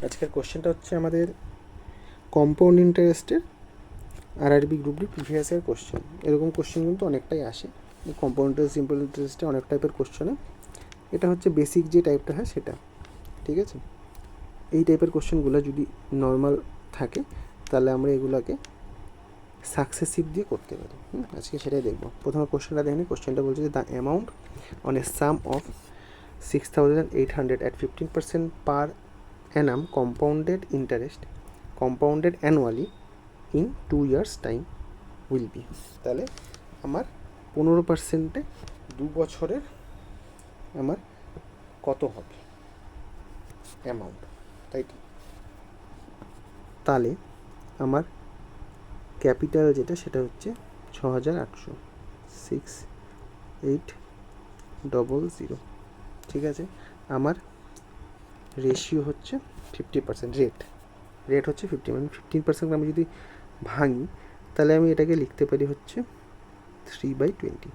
আজকের কোশ্চেনটা হচ্ছে আমাদের কম্পাউন্ড ইন্টারেস্টের RRB group D previous year question. এরকম কোশ্চেন কিন্তু অনেকটাই আসে। কম্পাউন্ড ইন্টারেস্ট, সিম্পল ইন্টারেস্টে অনেক টাইপের কোশ্চেনে এটা হচ্ছে বেসিক যে টাইপটা হয় সেটা, ঠিক আছে। এই টাইপের কোশ্চেনগুলো যদি নর্মাল থাকে তাহলে আমরা এগুলোকে সাকসেসিভ দিয়ে করতে পারি। আজকে সেটাই দেখবো। প্রথমে কোশ্চেনটা দেখে নিই। কোশ্চেনটা বলছে যে the amount on a some of 6,800 at 15% per annum compounded annually in 2 years time will be। তাহলে আমার 15%-এ 2 বছরের আমার কত হবে অ্যামাউন্ট, তাই তো? তাহলে আমার ক্যাপিটাল যেটা সেটা হচ্ছে 6,800, 6,800, ঠিক আছে। আমার রেশিও হচ্ছে 50%, রেট হচ্ছে 50, মানে 15% আমি যদি ভাঙি তাহলে আমি এটাকে লিখতে পারি হচ্ছে 3/20।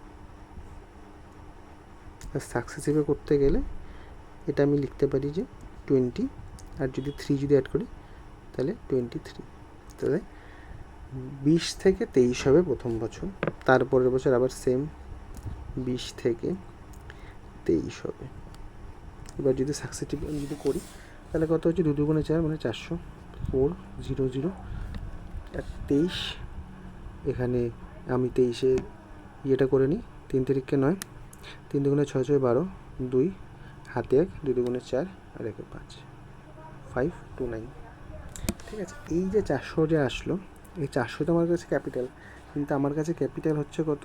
আর সাকসেসিভে করতে গেলে এটা আমি লিখতে পারি যে 20, আর যদি 3 যদি অ্যাড করি তাহলে 23। তাহলে 20 থেকে 23 হবে প্রথম বছর, তারপরের বছর আবার সেম 20 থেকে 23 হবে। এবার যদি সাকসেসিভ আমি যদি করি তাহলে কত হচ্ছে, 2 দুগুণে 4 মানে 400, 400 আর 23। এখানে আমি 23-এ ইয়েটা করে নিই, 3 তারিখকে 9, 3 দুগুণে 6, 6 12, 2 হাতে 1, 2 দুগুণে 4 আর 1 5, 529, ঠিক আছে। এই যে 400 যে আসলো, এই 400 তো আমার কাছে ক্যাপিটাল, কিন্তু আমার কাছে ক্যাপিটাল হচ্ছে কত,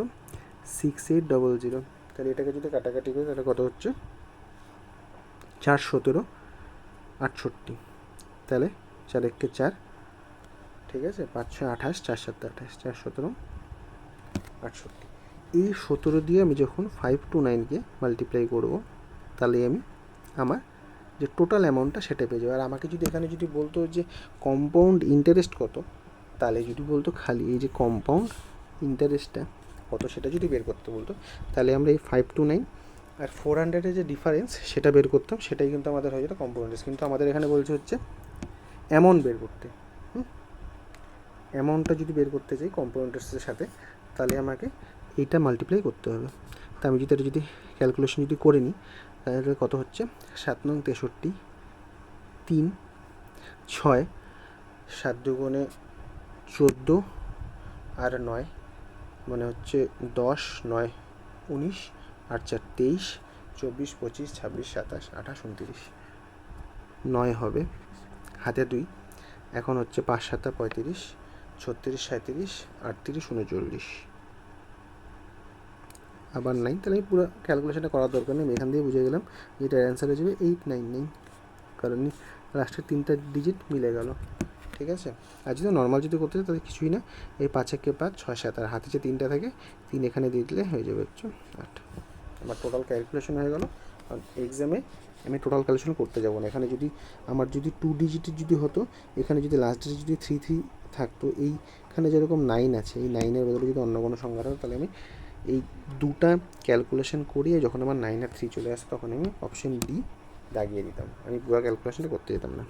6800। তাহলে এটাকে যদি কাটাকাটি করি তাহলে কত হচ্ছে, 4 17 68, তাহলে 4 1 4, ঠিক আছে, 5 6 28, 4 7 28, 4 17 68। এই 17 দিয়ে আমি যখন 529-কে মাল্টিপ্লাই করবো তাহলে আমি আমার যে টোটাল অ্যামাউন্টটা সেটা পেয়ে যাবো। আর আমাকে যদি এখানে যদি বলতো যে কম্পাউন্ড ইন্টারেস্ট কত, তাহলে যদি বলতো খালি এই যে কম্পাউন্ড ইন্টারেস্টটা কত সেটা যদি বের করতে বলতো, তাহলে আমরা এই 529 আর 400-এর যে ডিফারেন্স সেটা বের করতাম, সেটাই কিন্তু আমাদের হয়ে যেত কম্পাউন্ড ইন্টারেস্ট। কিন্তু আমাদের এখানে বলছে হচ্ছে অ্যামাউন্ট বের করতে। অ্যামাউন্টটা যদি বের করতে চাই কম্পাউন্ড ইন্টারেস্টের সাথে, তাহলে আমাকে এইটা মাল্টিপ্লাই করতে হবে। তা আমি যদি এটা যদি ক্যালকুলেশন যদি করে নিই তাহলে কত হচ্ছে, 7 নং 63, 3 6, 7 দুগুণে 14 আর 9 মানে হচ্ছে 10, 9 19, 8 4 23, 24 25 26 27 28 29, 9 হবে হাতে 2। এখন হচ্ছে 5 7 35, 36 37, 38 39, আবার 9। তাহলে আমি পুরো ক্যালকুলেশনটা করার দরকার নেই, আমি এখান দিয়ে বুঝে গেলাম যেটার অ্যান্সার হয়ে যাবে 899, কারণ লাস্টের 3টা ডিজিট মিলে গেল, ঠিক আছে। আর যদি নর্মাল যদি করতে চাই তাহলে কিছুই না, এই 5 1 5 6 7 আর হাতে যে 3টা থাকে 3 এখানে দিয়ে দিলে হয়ে যাবে হচ্ছে 8। আমার টোটাল ক্যালকুলেশন হয়ে গেল। কারণ এক্সামে আমি টোটাল ক্যালকুলেশন করতে যাবো না। এখানে যদি আমার যদি 2 ডিজিটের যদি হতো, এখানে যদি লাস্ট ডিজিট যদি 3 3 থাকতো, এইখানে যেরকম 9 আছে, এই 9-এর বদলে যদি অন্য কোনো সংখ্যা থাকতো তাহলে আমি এই দুটা ক্যালকুলেশন করিয়ে যখন আমার 9 আর 3 চলে আসে তখন আমি অপশন ডি দাগিয়ে দিতাম, আমি পুরো ক্যালকুলেশনটা করতে যেতাম না।